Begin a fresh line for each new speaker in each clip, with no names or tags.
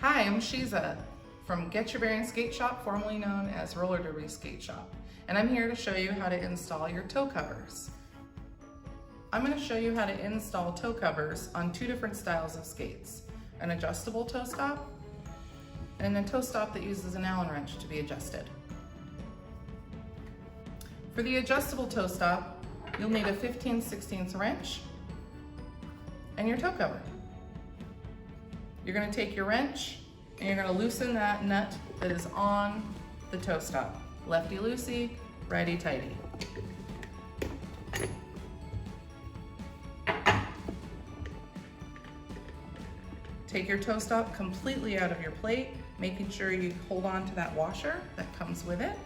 Hi, I'm Shiza from Get Your Bearings Skate Shop, formerly known as Roller Derby Skate Shop, and I'm here to show you how to install your toe covers. I'm going to show you how to install toe covers on two different styles of skates, an adjustable toe stop and a toe stop that uses an Allen wrench to be adjusted. For the adjustable toe stop, you'll need a 15/16 wrench and your toe cover. You're going to take your wrench and you're going to loosen that nut that is on the toe stop. Lefty-loosey, righty-tighty. Take your toe stop completely out of your plate, making sure you hold on to that washer that comes with it.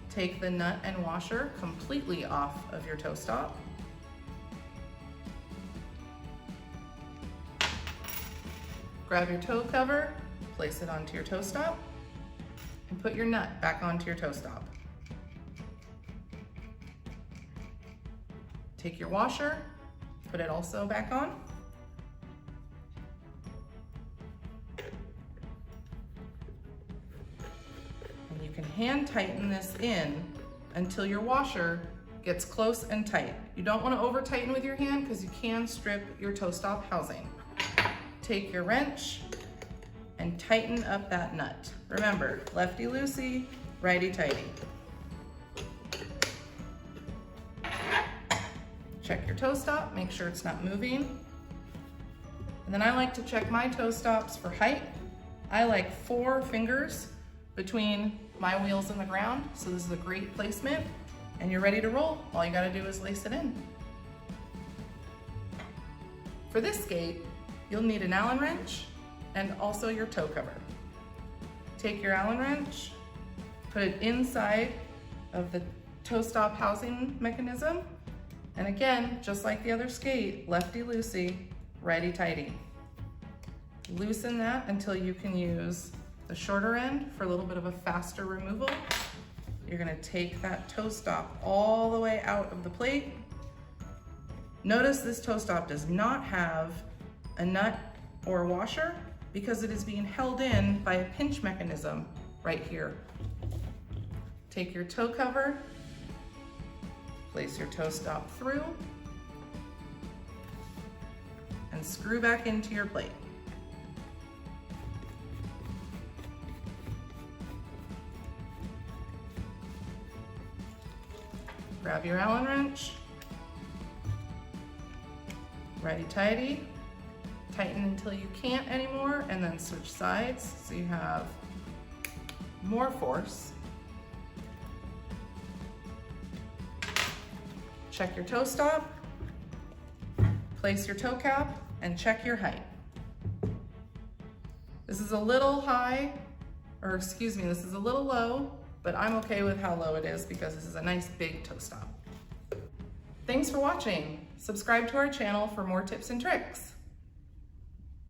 Take the nut and washer completely off of your toe stop. Grab your toe cover, place it onto your toe stop, and put your nut back onto your toe stop. Take your washer, put it also back on. And you can hand tighten this in until your washer gets close and tight. You don't want to over tighten with your hand because you can strip your toe stop housing. Take your wrench and tighten up that nut. Remember, lefty-loosey, righty-tighty. Check your toe stop, make sure it's not moving. And then I like to check my toe stops for height. I like 4 fingers between my wheels and the ground, so this is a great placement, and you're ready to roll. All you gotta do is lace it in. For this skate, you'll need an Allen wrench and also your toe cover. Take your Allen wrench, put it inside of the toe stop housing mechanism, and again, just like the other skate, lefty-loosey, righty-tighty. Loosen that until you can use the shorter end for a little bit of a faster removal. You're gonna take that toe stop all the way out of the plate. Notice this toe stop does not have a nut or a washer because it is being held in by a pinch mechanism right here. Take your toe cover, place your toe stop through, and screw back into your plate. Grab your Allen wrench, righty-tighty, tighten until you can't anymore, and then switch sides so you have more force. Check your toe stop, place your toe cap, and check your height. This is a little high, or excuse me, this is a little low, but I'm okay with how low it is because this is a nice big toe stop. Thanks for watching. Subscribe to our channel for more tips and tricks.